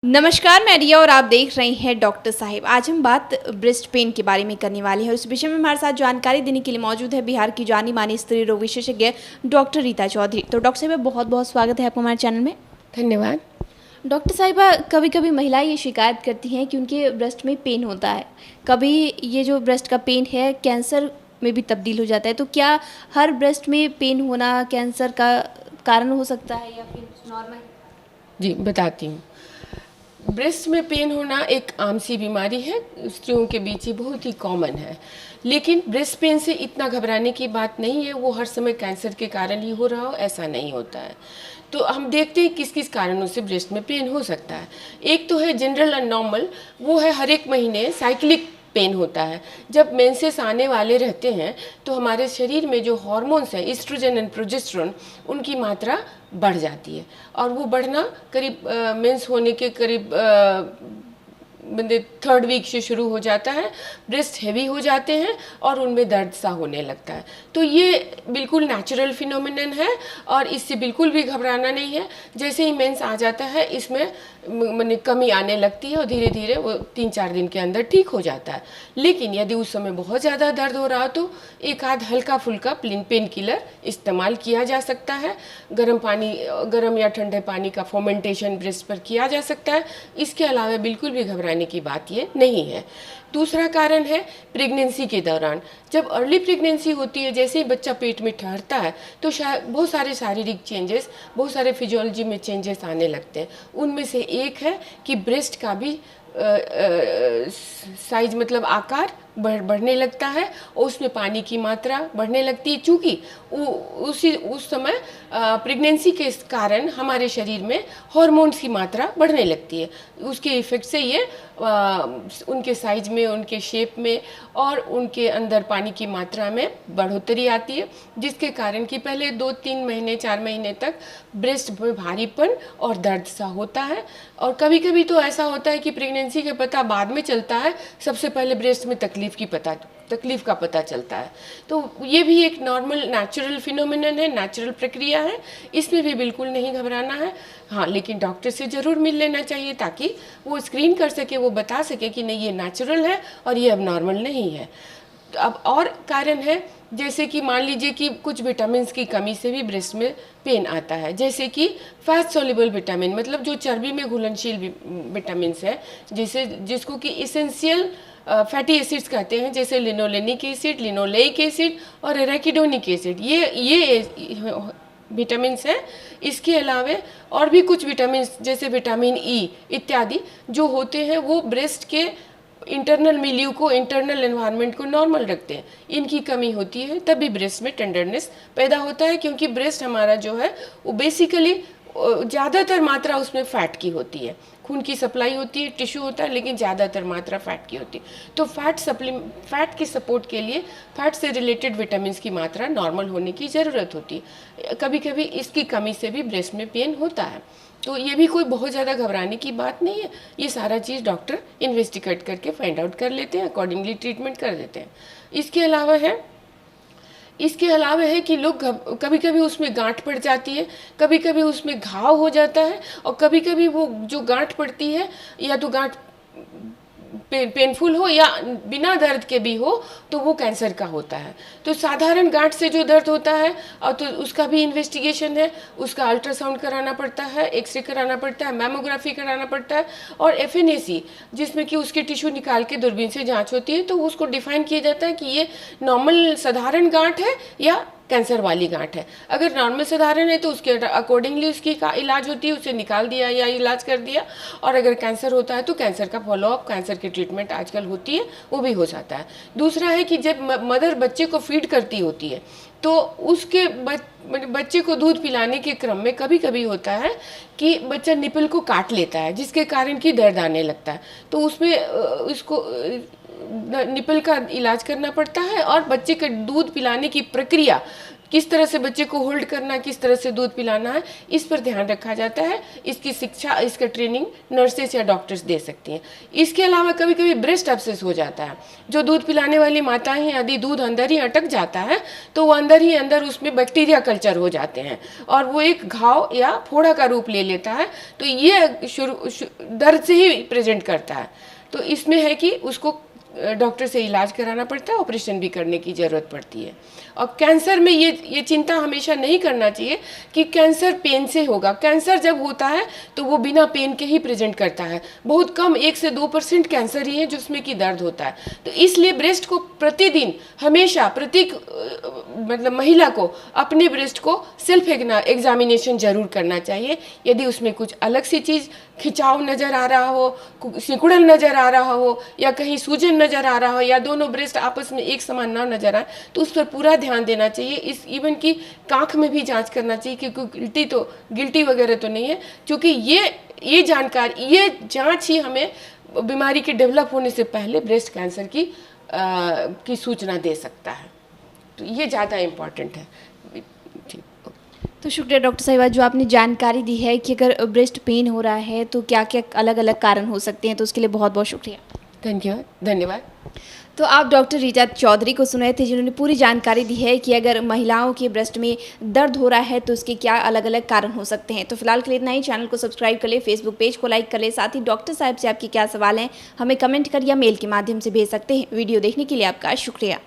नमस्कार, मैं रिया और आप देख रहे हैं डॉक्टर साहिब। आज हम बात ब्रेस्ट पेन के बारे में करने वाले हैं। उस विषय में हमारे साथ जानकारी देने के लिए मौजूद है बिहार की जानी मानी स्त्री रोग विशेषज्ञ डॉक्टर रीता चौधरी। तो डॉक्टर साहिबा, बहुत बहुत स्वागत है आपको हमारे चैनल में। धन्यवाद। डॉक्टर साहिबा, कभी कभी महिलाएं ये शिकायत करती हैं कि उनके ब्रेस्ट में पेन होता है। कभी ये जो ब्रेस्ट का पेन है कैंसर में भी तब्दील हो जाता है। तो क्या हर ब्रेस्ट में पेन होना कैंसर का कारण हो सकता है या फिर नॉर्मल? जी, बताती हूँ। ब्रेस्ट में पेन होना एक आम सी बीमारी है, स्त्रियों के बीच ही बहुत ही कॉमन है। लेकिन ब्रेस्ट पेन से इतना घबराने की बात नहीं है, वो हर समय कैंसर के कारण ही हो रहा हो ऐसा नहीं होता है। तो हम देखते हैं किस किस कारणों से ब्रेस्ट में पेन हो सकता है। एक तो है जनरल एंड नॉर्मल, वो है हर एक महीने साइक्लिक पेन होता है। जब मेंसेस आने वाले रहते हैं तो हमारे शरीर में जो हार्मोन्स हैं ईस्ट्रोजन एंड प्रोजेस्टेरोन, उनकी मात्रा बढ़ जाती है और वो बढ़ना करीब मेंस होने के करीब थर्ड वीक से शुरू हो जाता है। ब्रेस्ट हैवी हो जाते हैं और उनमें दर्द सा होने लगता है। तो ये बिल्कुल नेचुरल फिनोमिनन है और इससे बिल्कुल भी घबराना नहीं है। जैसे ही मेंस आ जाता है इसमें मैंने कमी आने लगती है और धीरे धीरे वो 3-4 दिन के अंदर ठीक हो जाता है। लेकिन यदि उस समय बहुत ज़्यादा दर्द हो रहा तो एक आध हल्का फुल्का पेन किलर इस्तेमाल किया जा सकता है। गर्म या ठंडे पानी का फर्मेंटेशन ब्रेस्ट पर किया जा सकता है। इसके अलावा बिल्कुल भी घबराने की बात ये नहीं है। दूसरा कारण है प्रेगनेंसी के दौरान। जब अर्ली प्रेगनेंसी होती है, जैसे ही बच्चा पेट में ठहरता है तो शायद बहुत सारे शारीरिक चेंजेस, बहुत सारे फिजियोलॉजी में चेंजेस आने लगते हैं। उनमें से एक है कि ब्रेस्ट का भी साइज मतलब आकार बढ़ने लगता है और उसमें पानी की मात्रा बढ़ने लगती है। चूँकि उस समय प्रेगनेंसी के कारण हमारे शरीर में हार्मोन्स की मात्रा बढ़ने लगती है। उसके इफेक्ट से ये उनके साइज में, उनके शेप में और उनके अंदर पानी की मात्रा में बढ़ोतरी आती है, जिसके कारण कि पहले 2-3 महीने 4 महीने तक ब्रेस्ट में भारीपन और दर्द सा होता है। और कभी कभी तो ऐसा होता है कि प्रेगनेंसी का पता बाद में चलता है, सबसे पहले ब्रेस्ट में तकलीफ का पता चलता है। तो ये भी एक नॉर्मल नेचुरल फिनोमिनन है, नेचुरल प्रक्रिया है। इसमें भी बिल्कुल नहीं घबराना है। हाँ, लेकिन डॉक्टर से ज़रूर मिल लेना चाहिए ताकि वो स्क्रीन कर सके, वो बता सके कि नहीं ये नेचुरल है और ये अब नॉर्मल नहीं है। अब और कारण है, जैसे कि मान लीजिए कि कुछ विटामिन की कमी से भी ब्रेस्ट में पेन आता है। जैसे कि फैट सोल्युबल विटामिन, मतलब जो चर्बी में घुलनशील विटामिन है, जिसको कि इसेंशियल फैटी एसिड्स कहते हैं, जैसे लिनोलेनिक एसिड, लिनोलेइक एसिड और एराकिडोनिक एसिड, ये विटामिन हैं। इसके अलावा और भी कुछ विटामिन जैसे विटामिन ई इत्यादि जो होते हैं वो ब्रेस्ट के इंटरनल मिल्यू को, इंटरनल एनवायरनमेंट को नॉर्मल रखते हैं। इनकी कमी होती है तभी ब्रेस्ट में टेंडरनेस पैदा होता है, क्योंकि ब्रेस्ट हमारा जो है वो बेसिकली ज़्यादातर मात्रा उसमें फैट की होती है। खून की सप्लाई होती है, टिश्यू होता है, लेकिन ज़्यादातर मात्रा फैट की होती है। तो फैट के सपोर्ट के लिए फैट से रिलेटेड विटामिन की मात्रा नॉर्मल होने की ज़रूरत होती है। कभी कभी इसकी कमी से भी ब्रेस्ट में पेन होता है। तो ये भी कोई बहुत ज़्यादा घबराने की बात नहीं है। ये सारा चीज़ डॉक्टर इन्वेस्टिगेट करके फाइंड आउट कर लेते हैं, अकॉर्डिंगली ट्रीटमेंट कर देते हैं। इसके अलावा है कि लोग कभी कभी उसमें गांठ पड़ जाती है, कभी कभी उसमें घाव हो जाता है और कभी कभी वो जो गांठ पड़ती है या तो गांठ पेनफुल हो या बिना दर्द के भी हो तो वो कैंसर का होता है। तो साधारण गांठ से जो दर्द होता है और तो उसका भी इन्वेस्टिगेशन है, उसका अल्ट्रासाउंड कराना पड़ता है, एक्सरे कराना पड़ता है, मैमोग्राफी कराना पड़ता है और एफएनएसी, जिसमें कि उसके टिश्यू निकाल के दूरबीन से जांच होती है। तो उसको डिफाइन किया जाता है कि ये नॉर्मल साधारण गांठ है या कैंसर वाली गांठ है। अगर नॉर्मल साधारण है तो उसके अकॉर्डिंगली उसकी इलाज होती है, उसे निकाल दिया या इलाज कर दिया। और अगर कैंसर होता है तो कैंसर का फॉलोअप, कैंसर की ट्रीटमेंट आजकल होती है, वो भी हो जाता है। दूसरा है कि जब मदर बच्चे को फीड करती होती है तो उसके बच्चे को दूध पिलाने के क्रम में कभी कभी होता है कि बच्चा निपल को काट लेता है, जिसके कारण कि दर्द आने लगता है। तो उसमें उसको निपल का इलाज करना पड़ता है और बच्चे के दूध पिलाने की प्रक्रिया किस तरह से बच्चे को होल्ड करना, किस तरह से दूध पिलाना है, इस पर ध्यान रखा जाता है। इसकी शिक्षा, इसका ट्रेनिंग नर्सेस या डॉक्टर्स दे सकती हैं। इसके अलावा कभी कभी ब्रेस्ट एब्सेस हो जाता है। जो दूध पिलाने वाली माताएं हैं, यदि दूध अंदर ही अटक जाता है तो वो अंदर ही अंदर उसमें बैक्टीरिया कल्चर हो जाते हैं और वो एक घाव या फोड़ा का रूप ले लेता है। तो ये दर्द से ही प्रेजेंट करता है। तो इसमें है कि उसको डॉक्टर से इलाज कराना पड़ता है, ऑपरेशन भी करने की ज़रूरत पड़ती है। और कैंसर में ये चिंता हमेशा नहीं करना चाहिए कि कैंसर पेन से होगा। कैंसर जब होता है तो वो बिना पेन के ही प्रेजेंट करता है। बहुत कम 1 से 2% कैंसर ही है जिसमें कि दर्द होता है। तो इसलिए ब्रेस्ट को प्रतिदिन हमेशा प्रत्येक मतलब महिला को अपने ब्रेस्ट को सेल्फ एग्जामिनेशन जरूर करना चाहिए। यदि उसमें कुछ अलग सी चीज़, खिंचाव नज़र आ रहा हो, सिकुड़न नज़र आ रहा हो या कहीं सूजन नज़र आ रहा हो या दोनों ब्रेस्ट आपस में एक समान ना नज़र आए तो उस पर पूरा ध्यान देना चाहिए। इस इवन की कांख में भी जांच करना चाहिए क्योंकि गिल्टी वगैरह तो नहीं है, क्योंकि ये जानकारी, ये जांच ही हमें बीमारी के डेवलप होने से पहले ब्रेस्ट कैंसर की सूचना दे सकता है। तो ये ज़्यादा इम्पॉर्टेंट है। तो शुक्रिया डॉक्टर साहिबा, जो आपने जानकारी दी है कि अगर ब्रेस्ट पेन हो रहा है तो क्या क्या अलग अलग कारण हो सकते हैं, तो उसके लिए बहुत बहुत शुक्रिया। धन्यवाद। तो आप डॉक्टर रीता चौधरी को सुन रहे थे, जिन्होंने पूरी जानकारी दी है कि अगर महिलाओं के ब्रेस्ट में दर्द हो रहा है तो उसके क्या अलग अलग कारण हो सकते हैं। तो फिलहाल के लिए इतना ही। चैनल को सब्सक्राइब कर ले, फेसबुक पेज को लाइक कर ले, साथ ही डॉक्टर साहब से आपके क्या सवाल हैं हमें कमेंट कर या मेल के माध्यम से भेज सकते हैं। वीडियो देखने के लिए आपका शुक्रिया।